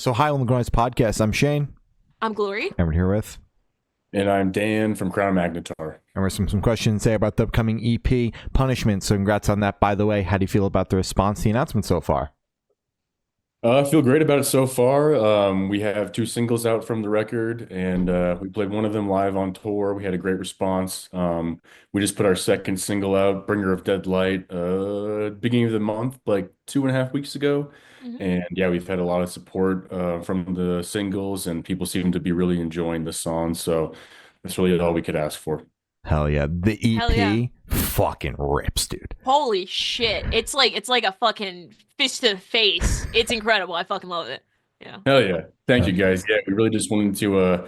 So hi on the Grind podcast. I'm Shane. I'm Glory. And we're here with. And I'm Dan from Crown Magnetar. And we're some questions to say about the upcoming EP, Punishment. So congrats on that, by the way. How do you feel about the response to the announcement so far? I feel great about it so far. We have two singles out from the record, and we played one of them live on tour. We had a great response. We just put our second single out, Bringer of Dead Light, beginning of the month, like 2.5 weeks ago. Mhm. And yeah, we've had a lot of support from the singles, and people seem to be really enjoying the song. So that's really all we could ask for. Hell yeah. The Hell yeah. EP fucking rips, dude. Holy shit. It's like a fucking fist to the face. It's incredible. I fucking love it. Yeah. Hell yeah. Thank you guys. Yeah, we really just wanted to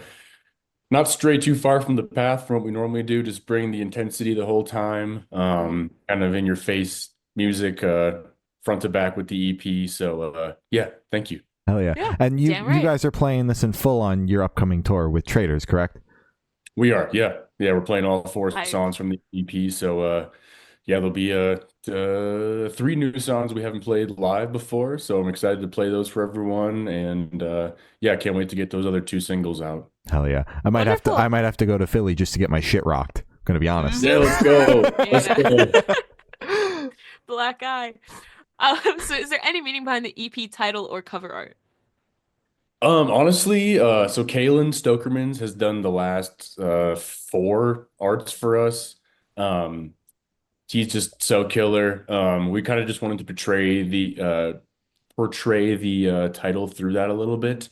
not stray too far from the path from what we normally do, just bring the intensity the whole time. Kind of in your face music, front to back with the EP. So yeah, thank you. Hell yeah. Yeah, And you damn right. you guys are playing this in full on your upcoming tour with Traders, correct? We are, yeah. Yeah, we're playing all four Right. songs from the EP. So yeah, there'll be three new songs we haven't played live before. So I'm excited to play those for everyone. And yeah, I can't wait to get those other two singles out. Hell yeah. I might Wonderful. have to go to Philly just to get my shit rocked. Gonna be honest. Yeah, let's go. Let's go. Black eye. So is there any meaning behind the EP title or cover art? Honestly, so Kaylin Stokermans has done the last four arts for us. Um, he's just so killer. We kind of just wanted to portray the title through that a little bit.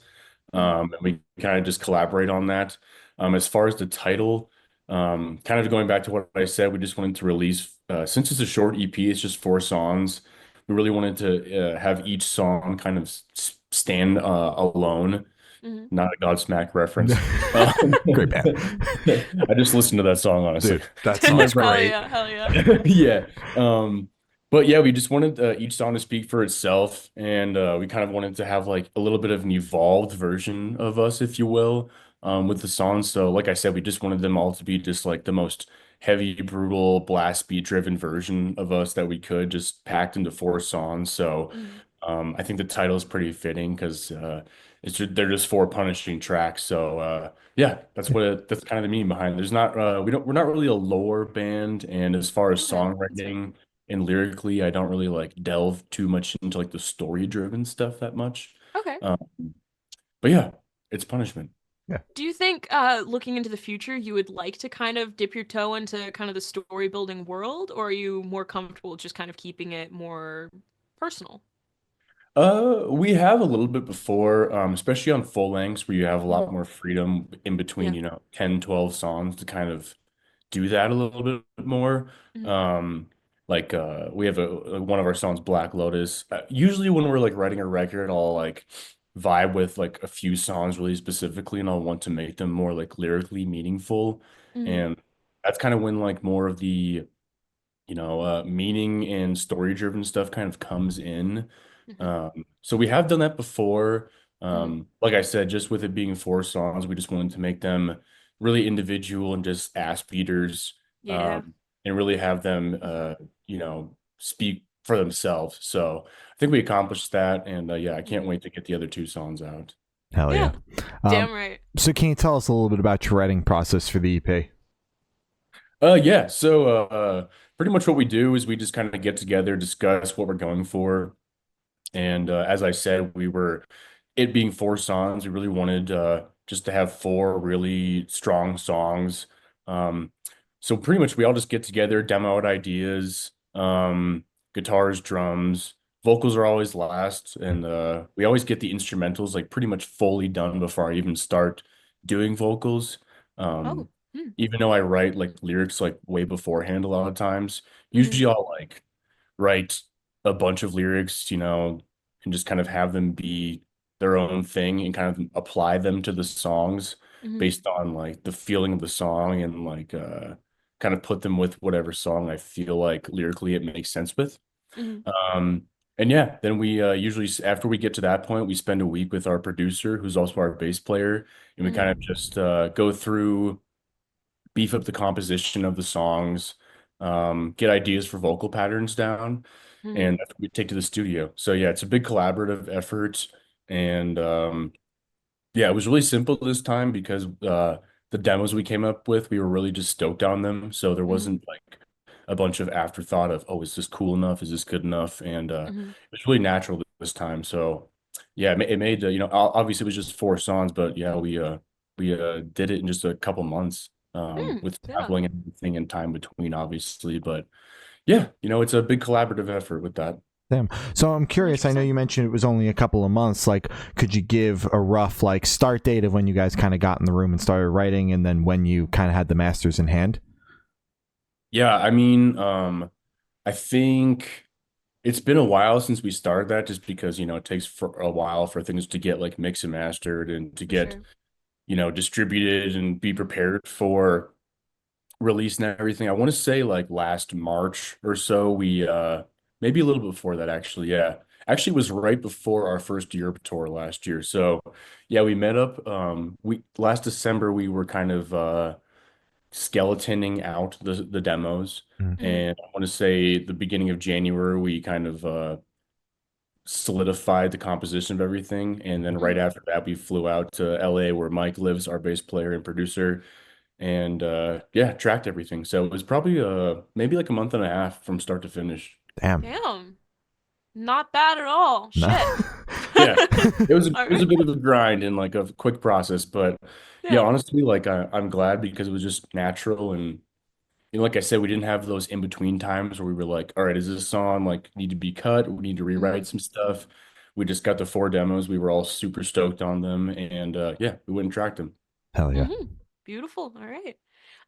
And we kind of just collaborate on that. As far as the title, kind of going back to what I said, we just wanted to release, since it's a short EP, it's just four songs. We really wanted to have each song kind of stand alone. Mhm. Not a Godsmack reference. Um, Great band. I just listened to that song, honestly. Dude, that song's Hell great. yeah, hell yeah. Yeah. But yeah, we just wanted each song to speak for itself, and we kind of wanted to have like a little bit of an evolved version of us, if you will, with the songs. So, like I said, we just wanted them all to be just like the most heavy, brutal, blast beat driven version of us that we could, just packed into four songs. So, Mhm. I think the title is pretty fitting because they're just four punishing tracks. So yeah, that's kind of the meaning behind it. There's not we're not really a lore band, and as far as Okay, that's fair. songwriting and lyrically, I don't really like delve too much into like the story driven stuff that much. Okay. Um, but yeah, it's punishment. Do you think, looking into the future, you would like to kind of dip your toe into kind of the story building world, or are you more comfortable just kind of keeping it more personal? We have a little bit before, especially on full lengths where you have a Mhm. lot more freedom in between, Yeah. 10, 12 songs to kind of do that a little bit more. Mhm. Like we have one of our songs, Black Lotus. Usually when we're like writing a record, I'll like vibe with like a few songs really specifically, and I'll want to make them more like lyrically meaningful. Mhm. And that's kind of when like more of the, meaning and story driven stuff kind of comes in. Mhm. So we have done that before. Mhm. Like I said, just with it being four songs, we just wanted to make them really individual and just ass beaters, Yeah. and really have them, speak for themselves. So I think we accomplished that, and yeah, I can't Mhm. wait to get the other two songs out. Hell yeah. Yeah. Um, Damn right. so can you tell us a little bit about your writing process for the EP? Yeah. So pretty much what we do is we just kind of get together, discuss what we're going for. And as I said, it being four songs, we really wanted just to have four really strong songs. Um, so pretty much we all just get together, demo out ideas, guitars, drums, vocals are always last, and we always get the instrumentals like pretty much fully done before I even start doing vocals. Oh. Um, Hmm. Even though I write like lyrics like way beforehand a lot of times, Mhm. usually I'll like write a bunch of lyrics, and just kind of have them be their own thing and kind of apply them to the songs Mhm. based on like the feeling of the song and like kind of put them with whatever song I feel like lyrically it makes sense with. Mhm. Um and yeah, then we usually after we get to that point, we spend a week with our producer who's also our bass player, and we kind Mhm. of just go through, beef up the composition of the songs, get ideas for vocal patterns down, Mhm. and that's what we take to the studio. So yeah, it's a big collaborative effort. And yeah, it was really simple this time because the demos we came up with, we were really just stoked on them. So there Hmm. wasn't like a bunch of afterthought of, oh, is this cool enough? Is this good enough? And Hmm. it was really natural this time. So yeah, it made obviously it was just four songs, but yeah, we did it in just a couple months with Yeah. traveling and everything and time between, obviously. But yeah, it's a big collaborative effort with that. Damn. So I'm curious. I know 100%. you mentioned it was only a couple of months. Like, could you give a rough like start date of when you guys kind of got in the room and started writing, and then when you kind of had the masters in hand? Yeah, I mean, I think it's been a while since we started that just because, it takes for a while for things to get like mixed and mastered and to For get, sure. distributed and be prepared for release and everything. I want to say like last March or so, we maybe a little bit before that actually, yeah. Actually it was right before our first Europe tour last year. So yeah, we met up. We last December we were kind of skeletoning out the demos. Mm. Hmm. And I want to say the beginning of January, we kind of solidified the composition of everything. And then right Hmm. after that, we flew out to LA where Mike lives, our bass player and producer, and yeah, tracked everything. So it was probably maybe like a month and a half from start to finish. Damn. Damn. Not bad at all. No. Shit. Yeah, it was All it was right. a bit of a grind and like a quick process, but yeah, Yeah. honestly, like I'm glad because it was just natural and like I said, we didn't have those in between times where we were like, all right, is this song like need to be cut? We need to Hmm. rewrite some stuff. We just got the four demos. We were all super stoked on them, and yeah, we went and tracked them. Hell yeah. Hmm. Beautiful. All right.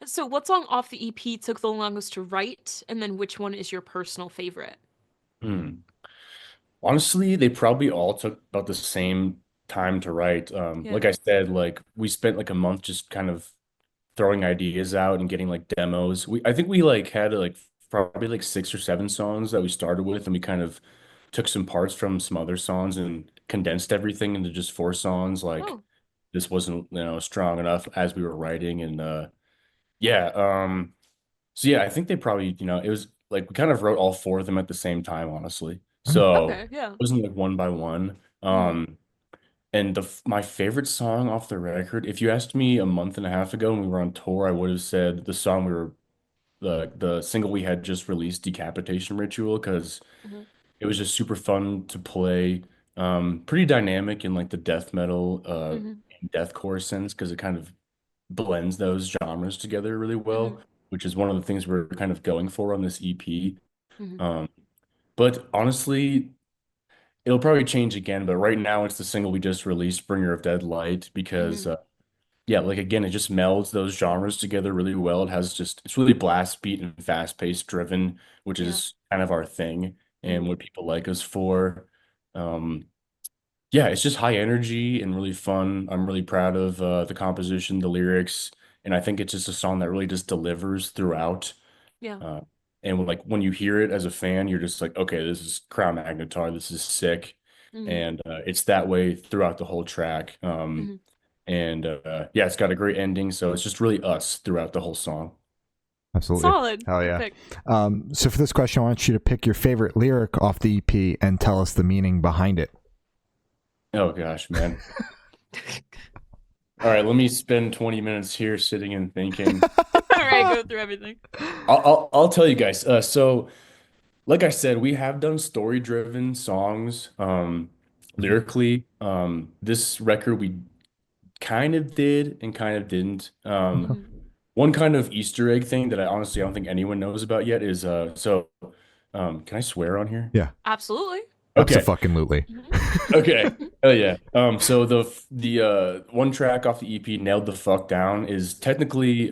So, what song off the EP took the longest to write, and then which one is your personal favorite? Hmm. Honestly, they probably all took about the same time to write. Like Yeah. I said, like we spent like a month just kind of throwing ideas out and getting like demos. I think we like had like probably like six or seven songs that we started with, and we kind of took some parts from some other songs and condensed everything into just four songs. Like Oh. this wasn't, strong enough as we were writing, and yeah, so yeah, I think they probably, it was like we kind of wrote all four of them at the same time, honestly. Mm. So Okay. Yeah. it wasn't like one by one. Hmm. And my favorite song off the record, if you asked me a month and a half ago when we were on tour, I would have said the song the single we had just released, Decapitation Ritual, because Hmm. it was just super fun to play. Pretty dynamic in like the death metal, Hmm. and deathcore sense, because it kind of blends those genres together really well, Hmm. which is one of the things we're kind of going for on this EP. Hmm. Um, but honestly, it'll probably change again. But right now, it's the single we just released, Bringer of Dead Light, because Hmm. yeah, like again, it just melds those genres together really well. It's really blast beat and fast paced driven, which Yeah. is kind of our thing and Hmm. what people like us for. Um, yeah, it's just high energy and really fun. I'm really proud of the composition, the lyrics, and I think it's just a song that really just delivers throughout. Yeah. Uh, and when you hear it as a fan, you're just like, okay, this is Crown Magnetar. This is sick, Hmm. and it's that way throughout the whole track. Hmm. And yeah, it's got a great ending, so it's just really us throughout the whole song. Absolutely. Solid. Hell Good yeah. pick. So for this question, I want you to pick your favorite lyric off the EP and tell us the meaning behind it. Oh gosh, man. All right, let me spend 20 minutes here sitting and thinking. All right. Go through everything. I'll tell you guys. So like I said, we have done story-driven songs, Mhm. lyrically. This record we kind of did and kind of didn't. Okay. Hmm. One kind of Easter egg thing that I don't think anyone knows about yet is can I swear on here? Yeah. Absolutely. Okay. Absolutely. Okay. Oh yeah. So the one track off the EP, Nailed the Fuck Down, is technically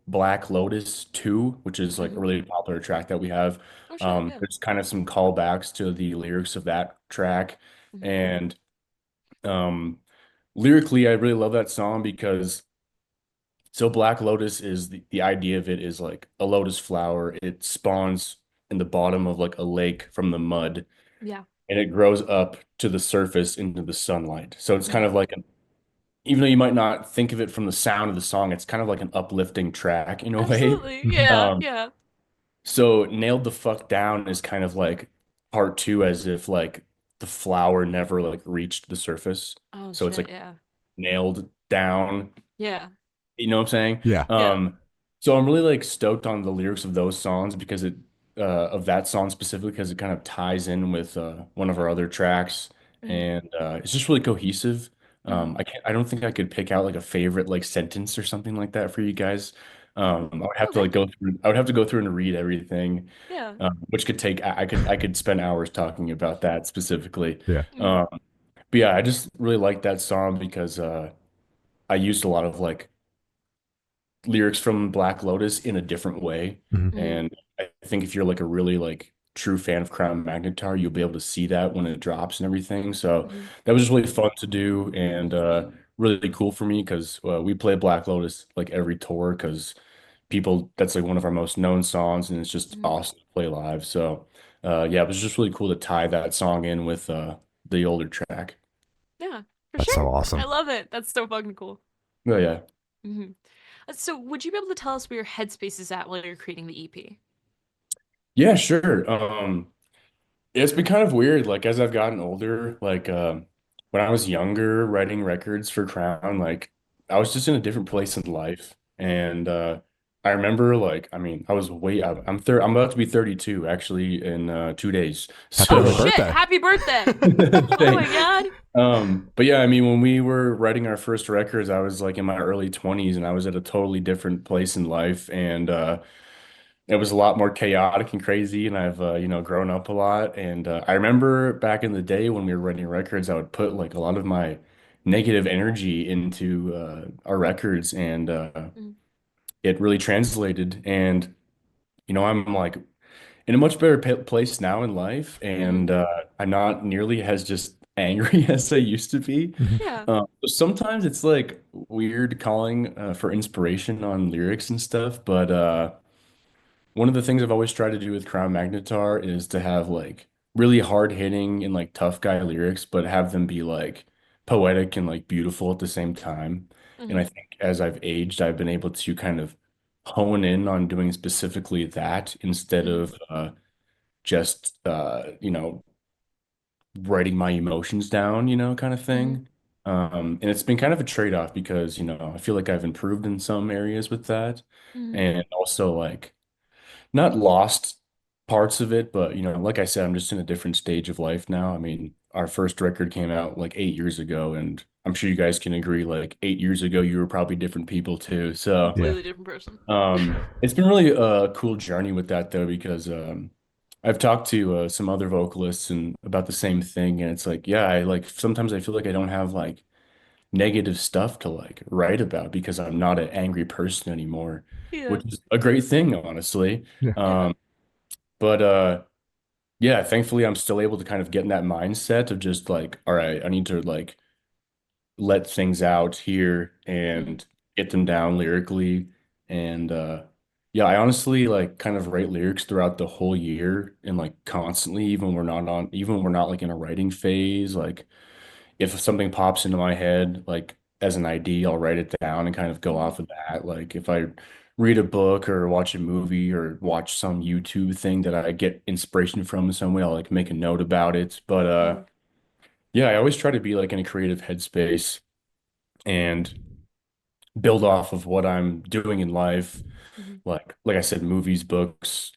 Black Lotus 2, which is like a Hmm. really popular track that we have. Oh shit. Yeah. There's kind of some callbacks to the lyrics of that track. Hmm. And um lyrically, I really love that song because Black Lotus is the idea of it is like a lotus flower. It spawns in the bottom of like a lake from the mud Yeah. and it grows up to the surface into the sunlight. So it's kind Hmm. of like even though you might not think of it from the sound of the song, it's kind of like an uplifting track in a way. Absolutely. Yeah. Um, Yeah. so Nailed the Fuck Down is kind of like part two, as if like the flower never like reached the surface. Oh So it's shit, like yeah. nailed down. Yeah. You know what I'm saying? Yeah. Yeah. So I'm really like stoked on the lyrics of those songs because it of that song specifically because it kind of ties in with one of our other tracks Mm-hmm. and it's just really cohesive. Mm-hmm. I don't think I could pick out like a favorite like sentence or something like that for you guys. I would have to Okay. like go through I would have to go through and read everything, Yeah. which could take I could spend hours talking about that specifically. Yeah. Mm-hmm. But yeah, I just really like that song because I used a lot of like lyrics from Black Lotus in a different way. Mhm. Mm-hmm. And I think if you're like a really like true fan of Crown Magnetar, you'll be able to see that when it drops and everything. So Mm-hmm. that was just really fun to do and really cool for me because we play Black Lotus like every tour because people that's like one of our most known songs and it's just Mm-hmm. awesome to play live. So yeah, it was just really cool to tie that song in with the older track. Yeah, for That's so sure. I awesome. love it. That's so fucking cool. Oh yeah. Mm-hmm. So, would you be able to tell us where your headspace is at while you're creating the EP? Yeah, sure. It's been kind of weird, like as I've gotten older, like when I was younger writing records for Crown, like I was just in a different place in life. And I remember like I mean, I was way out. I'm about to be 32 actually in 2 days. Happy Oh early So shit! birthday. Happy birthday! Oh my thanks. god! But yeah, I mean, when we were writing our first records, I was like in my early 20s and I was at a totally different place in life. And it was a lot more chaotic and crazy, and I've grown up a lot. And I remember back in the day when we were writing records, I would put like a lot of my negative energy into our records, and Mm-hmm. it really translated. And I'm like in a much better place now in life, Mm-hmm. and I'm not nearly as just angry as I used to be. Mhm. Yeah. So sometimes it's like weird calling for inspiration on lyrics and stuff, but one of the things I've always tried to do with Crown Magnetar is to have like really hard hitting and like tough guy lyrics, but have them be like poetic and like beautiful at the same time. And Mm-hmm. I think as I've aged, I've been able to kind of hone in on doing specifically that instead Mm-hmm. of just writing my emotions down, kind of Mm-hmm. thing. And it's been kind of a trade-off because, I feel like I've improved in some areas with that. Mm-hmm. And also like not lost parts of it, but like I said, I'm just in a different stage of life now. I mean, our first record came out like 8 years ago, and I'm sure you guys can agree, like 8 years ago, you were probably different people too. So, Yeah. Completely different person. it's been really a cool journey with that though, because I've talked to some other vocalists and about the same thing, and it's like, yeah, I like sometimes I feel like I don't have like negative stuff to like write about because I'm not an angry person anymore, Yeah. which is a great thing, honestly. Yeah. Yeah. Um, but yeah, thankfully I'm still able to kind of get in that mindset of just like, all right, I need to like let things out here Mm-hmm. and get them down lyrically. And yeah, I honestly like kind of write lyrics throughout the whole year and like constantly, even when we're not like in a writing phase, like if something pops into my head, like as an idea, I'll write it down and kind of go Mm-hmm. off of that. Like if I read a book or watch a movie or watch some YouTube thing that I get inspiration from in some way, I'll like make a note about it. But Mm-hmm. yeah, I always try to be like in a creative headspace and build off of what I'm doing in life. Mm-hmm. Like I said, movies, books,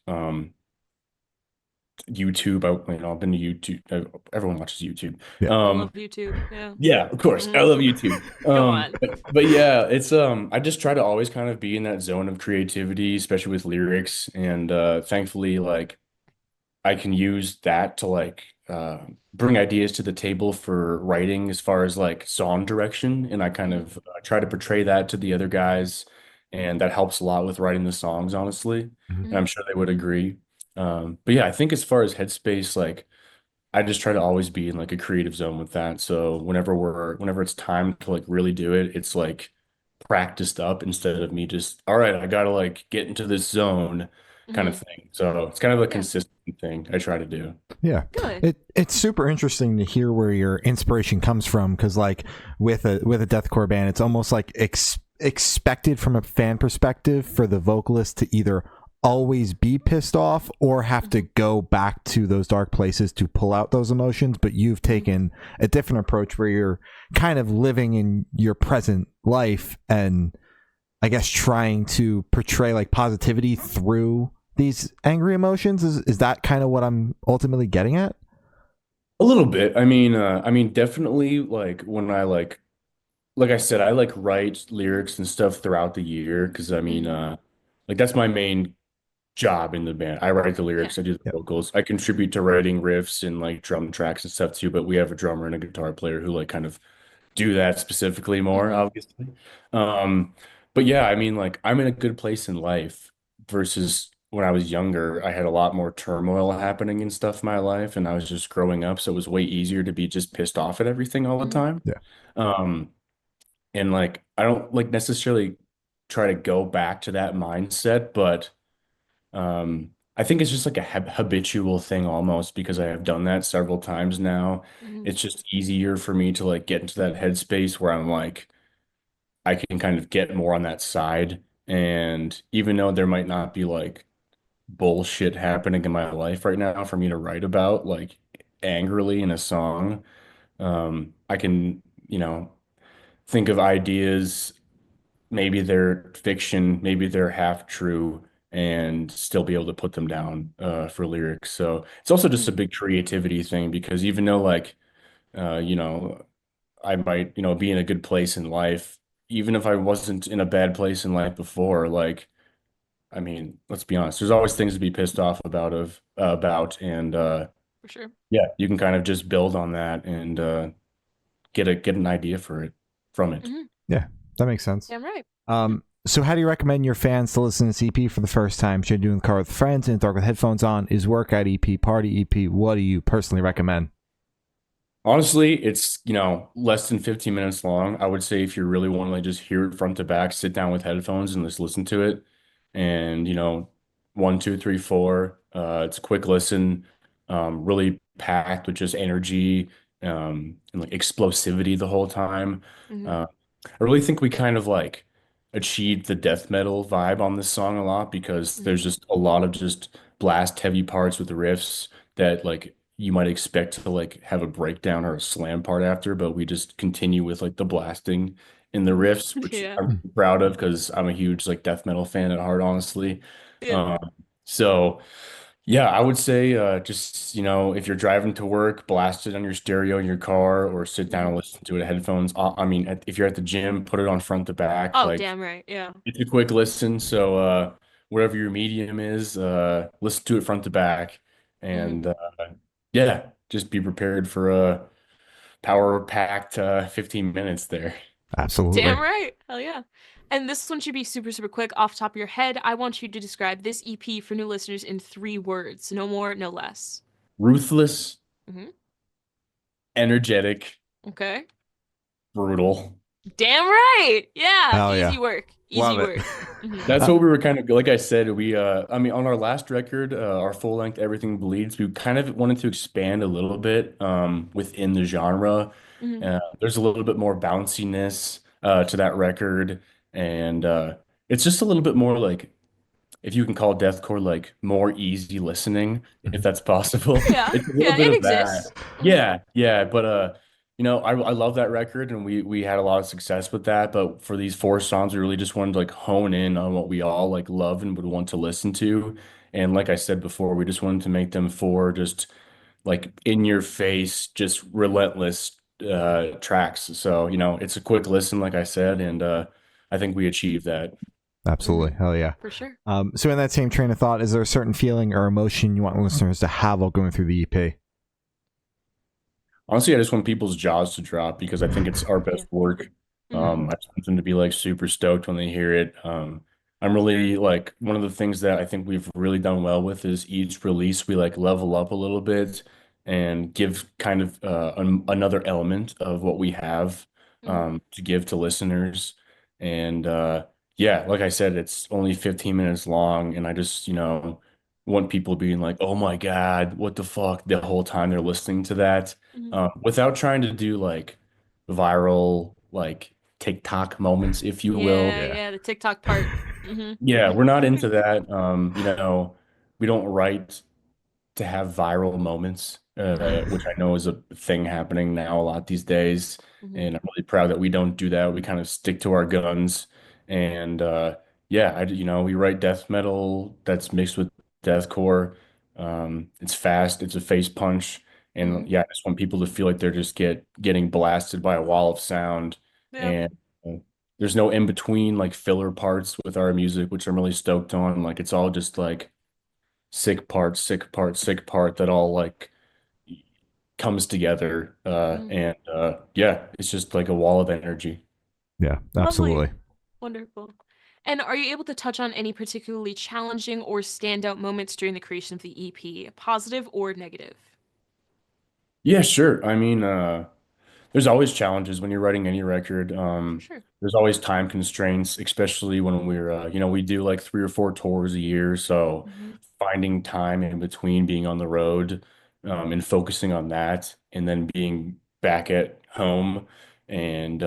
YouTube. I've been to YouTube. Everyone watches YouTube. Yeah. I Um, love YouTube. Yeah. Yeah, of course. I love Mm-hmm. YouTube. Go on. But yeah, it's I just try to always kind of be in that zone of creativity, especially with lyrics. And thankfully, like I can use that to like bring ideas to the table for writing as far as like song direction. And I kind Mm-hmm. of try to portray that to the other guys. And that helps a lot with writing the songs, honestly. Mhm. And I'm sure they would agree. But yeah, I think as far as headspace, like I just try to always be in like a creative zone with that. So whenever it's time to like really do it, it's like practiced up instead of me just, all right, I gotta like get into this zone kind of Mm-hmm. thing. So it's kind of a Yeah. consistent thing I try to do. Yeah. Good. It's super interesting to hear where your inspiration comes from because like with a deathcore band, it's almost like expected from a fan perspective for the vocalist to either always be pissed off or have to Mhm. go back to those dark places to pull out those emotions, but you've Mhm. taken a different approach where you're kind of living in your present life and I guess trying to portray like positivity through these angry emotions. Is that kind of what I'm ultimately getting at? A little bit. I mean, definitely like when I like I said, I like write lyrics and stuff throughout the year because Mhm. like that's my main job in the band. I write the Yeah. lyrics, I do the Yep. vocals. I contribute to writing riffs and like drum tracks and stuff too, but we have a drummer and a guitar player who like kind of do that specifically more, Mhm. obviously. Um, but yeah, I mean, like I'm in a good place in life versus when I was younger, I had a lot more turmoil happening and stuff in my life, and I was just growing up, so it was way easier to be just pissed off at everything all the Mhm. time. Yeah. Um, and like I don't like necessarily try to go back to that mindset, but I think it's just like a habitual thing almost because I have done that several times now. Mhm. It's just easier for me to like get into that headspace where I'm like, I can kind of get more on that side. And even though there might not be like bullshit happening in my life right now for me to write about, like angrily in a song, I can, think of ideas. Maybe they're fiction, maybe they're half true, and still be able to put them down for lyrics. So it's also just a Mhm. big creativity thing because even though like uh, you know, I might, be in a good place in life, even if I wasn't in a bad place in life before, like I mean, let's be honest, there's always things to be pissed off about and For sure. yeah, you can kind of just build on that and get an idea for it from it. Mhm. Yeah, that makes sense. Damn right. Mhm. So how do you recommend your fans to listen to this EP for the first time? Should I do it in the car with friends, in the dark with headphones on? Is workout EP, party EP? What do you personally recommend? Honestly, it's, less than 15 minutes long. I would say if you really want to like just hear it front to back, sit down with headphones and just listen to it. And, one, two, three, four. It's a quick listen, really packed with just energy, and like explosivity the whole time. Mhm. Uh, I really think we kind of like achieved the death metal vibe on this song a lot because there's Mhm. just a lot of just blast heavy parts with the riffs that like you might expect to like have a breakdown or a slam part after, but we just continue with like the blasting in the Mhm. riffs, which Yeah. I'm proud of because I'm a huge like death metal fan at heart, honestly. Yeah. Um, so yeah, I would say just, if you're driving to work, blast it on your stereo in your car or sit down Mhm. and listen to it at headphones. I mean, if you're at the gym, put it on front to back. Oh, Like damn right. Yeah. it's a quick listen. So whatever your medium is, listen to it front to back. Mhm. And yeah, just be prepared for a power packed 15 minutes there. Absolutely. Damn right. Hell yeah. And this one should be super, super quick off the top of your head. I want you to describe this EP for new listeners in 3 words. No more, no less. Ruthless, Hmm. energetic, Okay. brutal. Damn right. Yeah. Hell yeah. Easy work. Easy Love it. work. Hmm. That's what we were kind of like I said, I mean on our last record, our full length Everything Bleeds, we kind of wanted to expand a little bit within the genre. Hmm. There's a little bit more bounciness to that record and it's just a little bit more like if you can call deathcore like more easy listening, if Mhm. that's possible. Yeah. It's a little Yeah. bit It of that. exists. Hmm. Yeah, yeah, but I love that record and we had a lot of success with that, but for these 4 songs, we really just wanted to like hone in on what we all like love and would want to listen to. And like I said before, we just wanted to make them 4 just like in your face, just relentless tracks. So, it's a quick listen, like I said, and I think we achieved that. Absolutely. Hmm. Hell yeah. For sure. So in that same train of thought, is there a certain feeling or emotion you want listeners to have while going through the EP? Honestly, I just want people's jaws to drop because I think it's our Yeah. best work. Hmm. I just want them to be like super stoked when they hear it. I'm really like one of the things that I think we've really done well with is each release we like level up a little bit and give kind of another element of what we have Hmm. to give to listeners. And yeah, like I said, it's only 15 minutes long, and I just, want people being like, "Oh my God, what the fuck?" the whole time they're listening to that Hmm. without trying to do like viral, like TikTok moments, if you will. Yeah. Yeah. Yeah. The TikTok part. Mm-hmm. Yeah, we're not into that. We don't write to have viral moments, which I know is a thing happening now a lot these days. Mm-hmm. And I'm really proud that we don't do that. We kind of stick to our guns. And yeah, we write death metal that's mixed with deathcore. It's fast, it's a face punch. Mm-hmm. And yeah, I just want people to feel like they're just getting blasted by a wall of sound. Yeah. And uh, there's no in between like filler parts with our music, which I'm really stoked on. Like it's all just like sick part, sick part, sick part that all like comes together. Mm-hmm. And yeah, it's just like a wall of energy. Yeah, Lovely. absolutely. Wonderful. And are you able to touch on any particularly challenging or standout moments during the creation of the EP, positive or negative? Yeah, sure. I mean, there's always challenges when you're writing any record. For sure. There's always time constraints, especially when we do like 3 or 4 tours a year. So Mm-hmm. finding time in between being on the road, and focusing on that, and then being back at home and,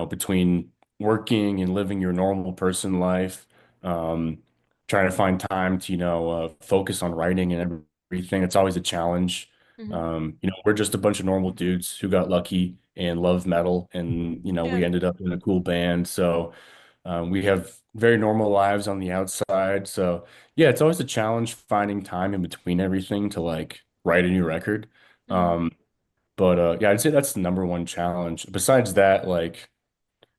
between working and living your normal person life, um, trying to find time to, focus on writing and everything. It's always a challenge. Mm-hmm. We're just a bunch of normal dudes who got lucky and love metal, and Yeah. we ended up in a cool band. So we have very normal lives on the outside. So yeah, it's always a challenge finding time in between everything to like write a new record. Mm-hmm. Um, but yeah, I'd say that's the number one challenge. Besides that, like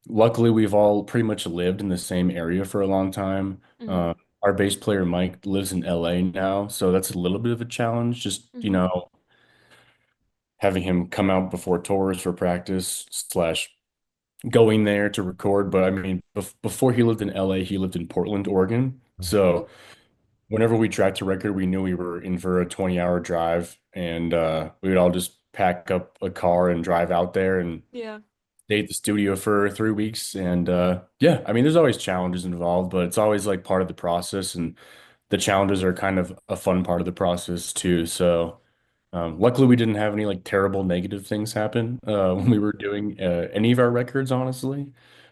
luckily we've all pretty much lived in the same area for a long time. Mm-hmm. Uh, our bass player Mike lives in LA now, so that's a little bit of a challenge. Just, Mm-hmm. having him come out before tours for practice slash going there to record. But I mean, before he lived in LA, he lived in Portland, Oregon. So Oh, whenever we tried to record, we knew we were in for a 20-hour drive, and we would all just pack up a car and drive out there and yeah. stay at the studio for 3 weeks. And yeah, I mean, there's always challenges involved, but it's always like part of the process, and the challenges are kind of a fun part of the process too. So luckily, we didn't have any like terrible negative things happen when we Mm-hmm. were doing any of our records, honestly.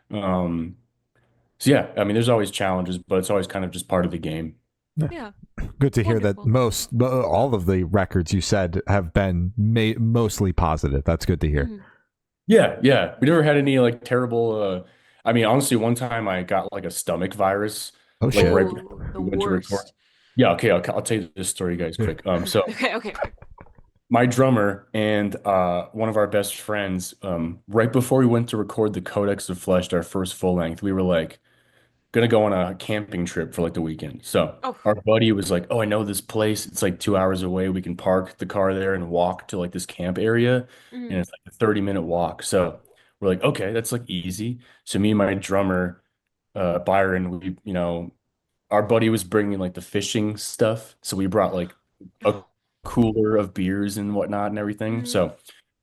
Um, so yeah, I mean, there's always challenges, but it's always kind of just part of the game. Yeah. Yeah. Good to hear that Wonderful. all of the records you said have been mostly positive. That's good to hear. Mm-hmm. Yeah, yeah. We never had any like terrible. I mean, honestly, one time I got like a stomach virus, Oh like shit. right before Oh, the we went to record. worst. Yeah, okay, I'll tell you this story, guys, quick. So Okay, okay. my drummer and one of our best friends, right before we went to record the Codex of Flesh, our first full length, we were like gonna go on a camping trip for like the weekend. So Oh. our buddy was like, "Oh, I know this place. It's like 2 hours away. We can park the car there and walk to like this camp area, Mm-hmm. and it's like a 30-minute walk." So we're like, "Okay, that's like easy." So me and my drummer, Byron, our buddy was bringing like the fishing stuff, so we brought like a cooler of beers and whatnot and everything. Mm-hmm. So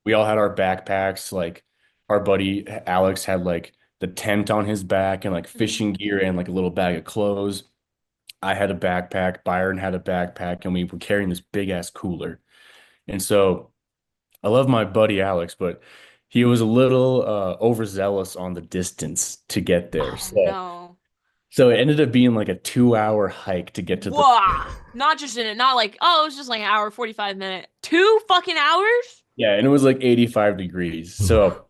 we all had our backpacks. Like our buddy Alex had like the tent on his back and like Mm-hmm. fishing gear and like a little bag of clothes. I had a backpack. Byron had a backpack, and we were carrying this big ass cooler. And so I love my buddy Alex, but he was a little overzealous on the distance to get there. Oh So no. so it ended up being like a 2 hour hike to get to the Whoa. Not just in it, not like, oh, it was just like an hour, 45 minute. 2 fucking hours? yeah, and it was like 85 degrees. So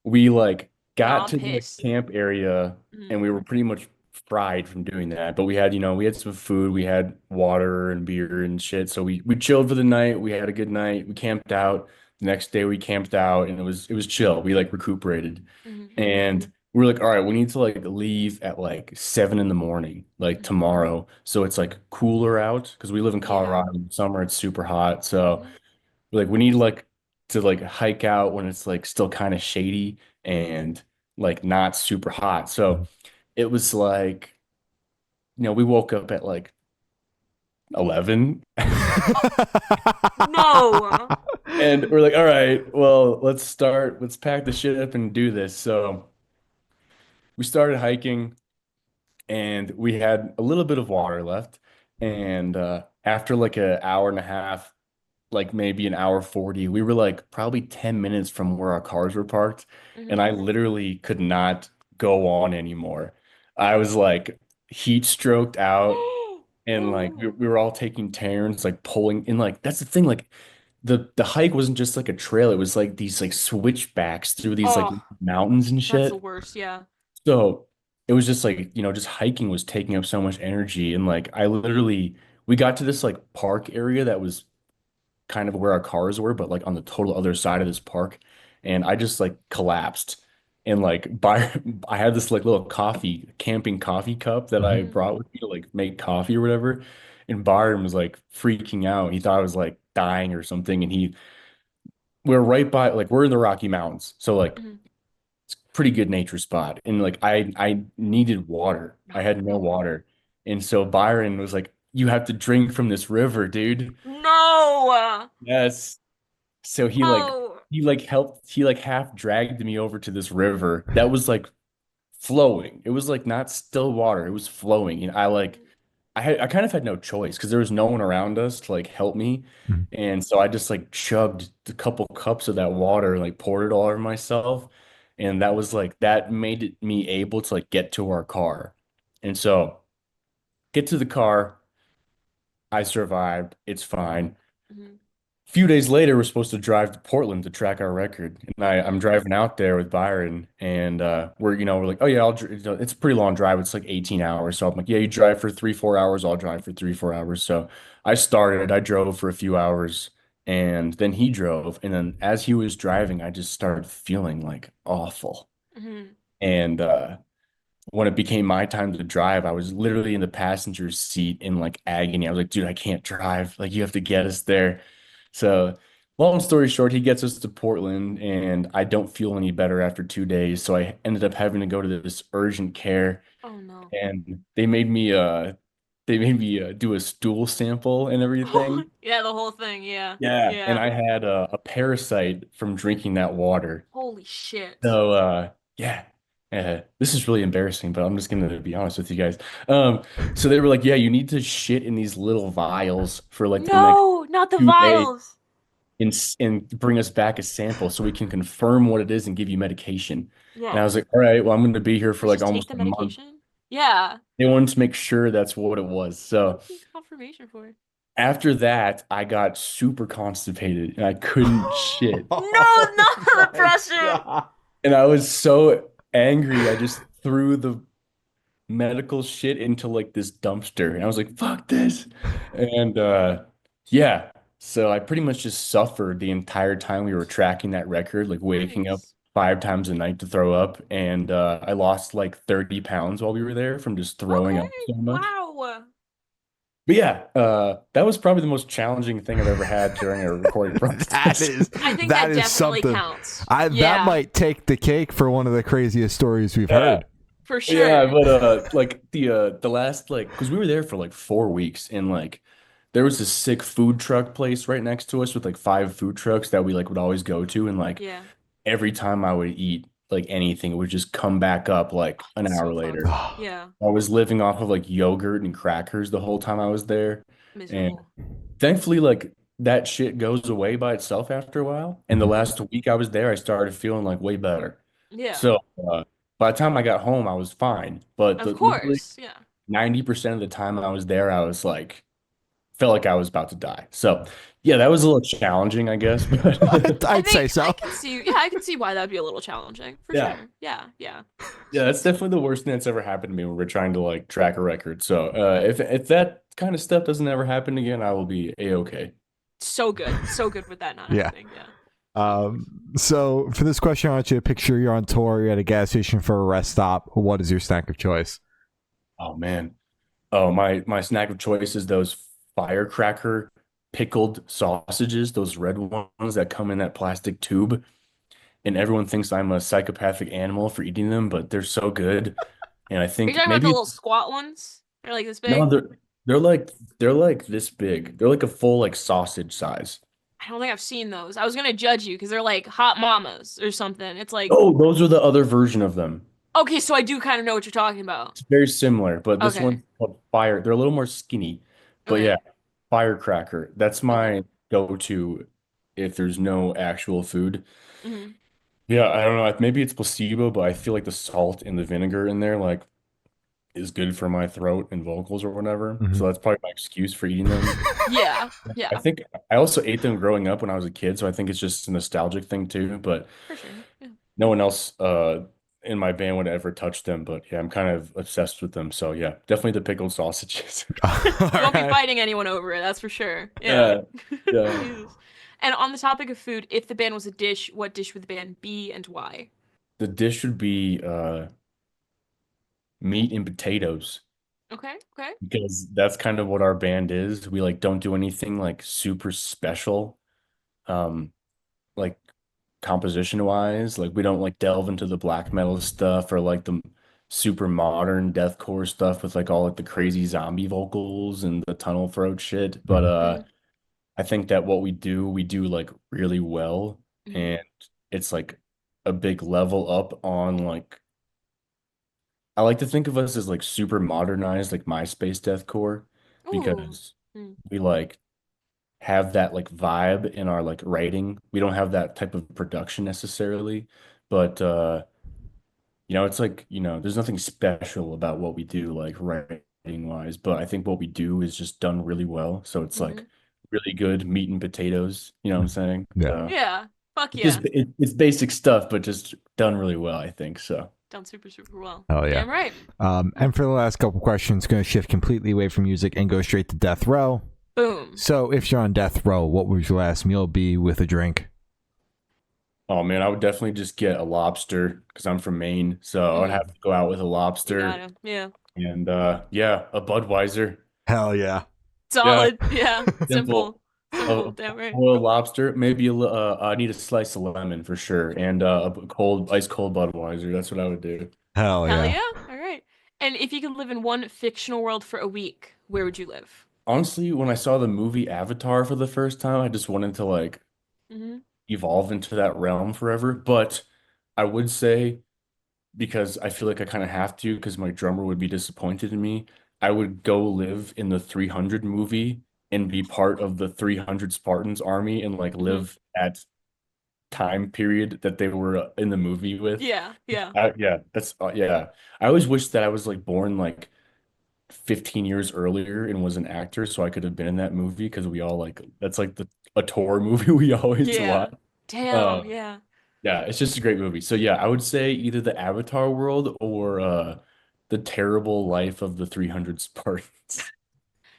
we like No, got I'm to the pissed. camp area, Mm-hmm. and we were pretty much fried from doing that. But we had some food, we had water and beer and shit. So we chilled for the night. We had a good night. We camped out. The next day we camped out, and it was chill. We like recuperated. Mm-hmm. And we were like, all right, we need to like leave at like 7 in the morning, like Mm-hmm. tomorrow. So it's like cooler out because we live in Yeah. Colorado in the summer, it's super hot. So Mm-hmm. we're like, we need like to like hike out when it's like still kind of shady and like not super hot. So it was like, we woke up at like 11 No. and we're like, all right, well, let's pack the shit up and do this. So we started hiking, and we had a little bit of water left. And after like an hour and a half, like maybe an hour 40, we were like probably 10 minutes from where our cars were parked. And Mm-hmm. I literally could not go on anymore. I was like, heat stroked out, and like we were all taking turns like pulling, and like that's the thing, like the hike wasn't just like a trail, it was like these like switchbacks through these like Oh, mountains and that's the shit. worst. Yeah. So it was just like, just hiking was taking up so much energy. And like I literally we got to this like park area that was kind of where our cars were, but like on the total other side of this park. And I just like collapsed. And like I had this like little camping coffee cup that I Mhm. brought with me to like make coffee or whatever. And Byron was like freaking out. He thought I was like dying or something. And we're right by, like, we're in the Rocky Mountains. So like Mhm. pretty good nature spot. And like I needed water. I had no Oh, water. And so Byron was like, "You have to drink from this river, dude." no. Yes. So Oh. he like half dragged me over to this river that was like flowing. It was like not still water, it was flowing. And I kind of had no choice because there was no one around us to like help me. Mhm. And so I just like chugged a couple cups of that water, like poured it all over myself. And that was like that made me able to like get to our car. And so get to the car, I survived. It's fine. Mhm. Few days later, we're supposed to drive to Portland to track our record. And I'm Mhm. driving out there with Byron, and we're like, oh yeah, it's a pretty long drive. It's like 18 hours. So I'm like, yeah, you drive for 3, 4 hours. I'll drive for 3, 4 hours. So I drove for a few hours, and then he drove. And then as he was driving, I just started feeling like awful. Mhm. And when it became my time to drive, I was literally in the passenger seat in like agony. I was like, dude, I can't drive. Like, you have to get us there. So, long story short, he gets us to Portland, and I don't feel any better after 2 days. So I ended up having to go to this urgent care, Oh no. and they made me do a stool sample and Oh, everything. yeah, the whole thing. Yeah. Yeah, and Yeah. I had a parasite from drinking that water. Holy shit. So yeah, this is really embarrassing, but I'm just gonna be honest with you guys. So they were like, yeah, you need to shit in these little vials for like the next No, not the 2 days, vials. and bring us back a sample so we can confirm what it is and give you medication. And I Yeah. was like, all right, well, I'm gonna be here for Let's like just take almost the a month. medication. Yeah. They wanted to make sure that's what it was. What So do you need confirmation for? after that, I got super constipated and I couldn't shit. No, not the My pressure. God. And I was so angry, I just threw the medical shit into like this dumpster. And I was like, fuck this. And yeah. So I pretty much just suffered the entire time we were tracking that record, like waking up Nice. 5 times a night to throw up. And I lost like 30 pounds while we were there from just throwing Okay. up so much. Wow. But yeah, that was probably the most challenging thing I've ever had during a recording That process. is I think that that is definitely something. counts. I that Yeah, might take the cake for one of the craziest stories we've Yeah. heard. for Yeah, sure. but like the last, like, because we were there for like 4 weeks, and like there was this sick food truck place right next to us with like 5 food trucks that we like would always go to, and like Yeah. every time I would eat like anything, it would just come back up Oh, like an that's hour so later. fucked. Yeah. I was living off of like yogurt and crackers the whole time I was there, and Miserable. thankfully like that shit goes away by itself after a while. And the Mhm. last week I was there, I started feeling like way better. Yeah. So by the time I got home, I was fine. But Of literally course. Yeah. 90% of the time I was there, I was like, felt like I was about to die. So yeah, that was a little challenging, I guess. But I I'd say think I so. can see. Yeah, I can see why that'd be a little challenging for yeah, sure. Yeah. Yeah. yeah, that's definitely the worst thing that's ever happened to me when we're trying to like track a record. So if that kind of stuff doesn't ever happen again, I will be a-okay. So good. So good with that not Yeah. happening. Yeah. Um, so for this question, I want you to picture you're on tour, you're at a gas station for a rest stop. What is your snack of choice? Oh man. Oh, my snack of choice is those firecracker pickled sausages, those red ones that come in that plastic tube. And everyone thinks I'm a psychopathic animal for eating them, but they're so good. And I Are you think talking about the maybe little squat ones? They're like this no, big? they're like this big. They're like a full like sausage size. I don't think I've seen those. I was gonna judge you because they're like hot mamas or something. It's like, Oh, those are the other version of them. okay, so I do kind of know what you're talking about. It's very similar, but this Okay. one's called fire. They're a little more skinny. But yeah, Okay. firecracker. That's Okay. my go-to if there's no actual food. Hmm. Yeah, I don't know. Maybe it's placebo, but I feel like the salt and the vinegar in there like is good for my throat and vocals or whatever. Mhm. So that's probably my excuse for eating them. Yeah, I yeah, think I also ate them growing up when I was a kid, so I think it's just a nostalgic thing too. But for sure. Yeah. no one else in my band would ever touch them. But yeah, I'm kind of obsessed with them. So yeah, definitely the pickled sausages. You All won't be right. fighting anyone over it, that's for sure. Yeah. Yeah, yeah. Jesus. And on the topic of food, if the band was a dish, what dish would the band be and why? The dish would be meat and potatoes Okay, okay. because that's kind of what our band is. We like don't do anything like super special. Um, like composition wise. Like we don't like delve into the black metal stuff or like the super modern deathcore stuff with like all like the crazy zombie vocals and the tunnel throat shit. But Mhm. Mm-hmm, I think that what we do like really well, mm-hmm. and it's like a big level up on like I like to think of us as like super modernized like MySpace deathcore Ooh. because Mm, we like have that like vibe in our like writing. We don't have that type of production necessarily, but it's like, there's nothing special about what we do like writing wise, but I think what we do is just done really well. So it's mm-hmm. like really good meat and potatoes, you know what I'm saying? Yeah. So Yeah. Fuck it's just yeah. it's basic stuff, but just done really well, I think. So Done super, super well. Oh yeah. Damn right. And for the last couple questions, going to shift completely away from music and go straight to death row. Boom. So, if you're on death row, what would your last meal be with a drink? oh man, I would definitely just get a lobster because I'm from Maine. So I would Mm, have to go out with a you lobster gotta. Yeah. and yeah, a Budweiser. Hell yeah. Yeah, Solid. Yeah. simple. Simple. Simple. A Damn right. boiled lobster, maybe I need a slice of lemon for sure, and a cold, ice cold Budweiser. That's what I would do. Hell Hell yeah. yeah. All right. And if you could live in one fictional world for a week, where would you live? Honestly, when I saw the movie Avatar for the first time, I just wanted to like Mm-hmm. evolve into that realm forever. But I would say, because I feel like I kind of have to, because my drummer would be disappointed in me, I would go live in the 300 movie and be part of the 300 Spartans army and like Mm-hmm. live at time period that they were in the movie with. Yeah. Yeah. Yeah, that's yeah. I always wish that I was like born like 15 years earlier and was an actor so I could have been in that movie because we all like that's like the a tour movie we always Yeah. watch. Damn. Uh Yeah. yeah, it's just a great movie. So yeah, I would say either the Avatar world or the terrible life of the 300 Spartans.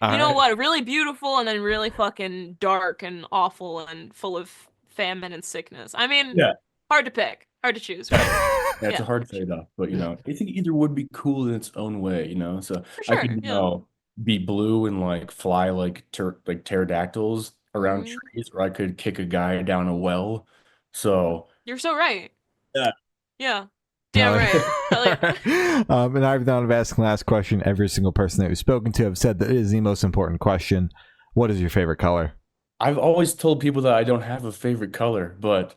All You know right. what? Really beautiful and then really fucking dark and awful and full of famine and sickness. I mean, Yeah. hard to pick. Hard to choose, Yeah. right? Yeah, it's a Yeah. hard trade-off, but I think either would be cool in its own way. So For I could, sure. Yeah. be blue and like fly like pterodactyls around Hmm. trees, or I could kick a guy down a well. So You're so right. yeah. Yeah. Damn Hell right. Hell yeah. yeah. And I've done of asking the last question. Every single person that we've spoken to have said that it is the most important question. What is your favorite color? I've always told people that I don't have a favorite color, but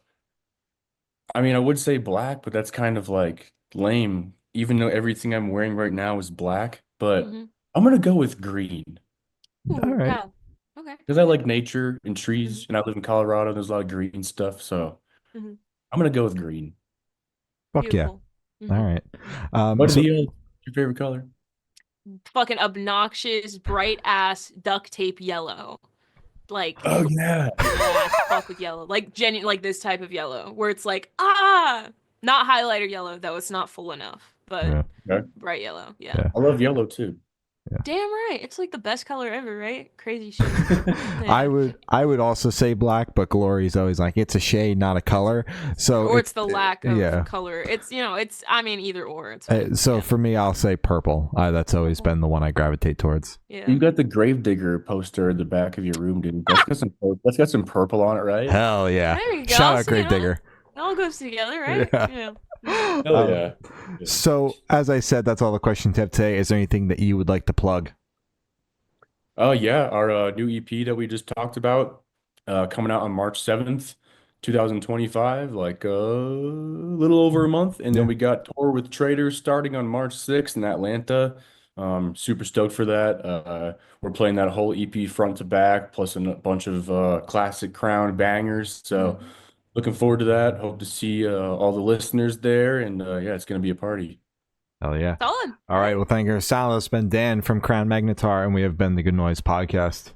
I mean, I would say black, but that's kind of like lame, even though everything I'm wearing right now is black. But Hmm. I'm gonna go with green All Ooh, right. yeah. Okay. because I like nature and Hmm. trees, and I live in Colorado. And there's a lot of green stuff, so Hmm. I'm gonna go with green. Fuck yeah. Beautiful. All Hmm. right. What are So your favorite color? Fucking obnoxious, bright ass duct tape yellow. Like, Oh yeah. yeah, fuck with yellow. Like genuine, like this type of yellow, where it's like, ah, not highlighter yellow though. It's not full enough, but yeah, Okay. bright yellow. Yeah. yeah. I love yellow too. Yeah. Damn right. It's like the best color ever, right? Crazy shit. I Yeah. would also say black, but Glory's always like it's a shade, not a color. So Or it's the lack of yeah. color. It's I mean either or. It's Uh, fine. so Yeah. for me, I'll say purple. That's always been the one I gravitate towards. Yeah. You got the Gravedigger poster at the back of your room, dude. That's got some purple on it, right? Hell yeah! There you go. Shout out See, you know, Gravedigger. it all goes together, right? Yeah. Yeah. Mhm. Hell Um, yeah. Yeah. So as I said, that's all the questions I have today. Is there anything that you would like to plug? Oh yeah, our new EP that we just talked about, coming out on March 7th, 2025, like a little over a month. And then Yeah. we got Tour with Traders starting on March 6th in Atlanta. Super stoked for that. We're playing that whole EP front to back, plus bunch of classic Crown bangers. So Mhm. looking forward to that. Hope to see all the listeners there. And yeah, it's gonna be a party. Hell yeah. Solid. All right. Well, thank you, Sal. It's been Dan from Crown Magnetar, and we have been the Good Noise Podcast.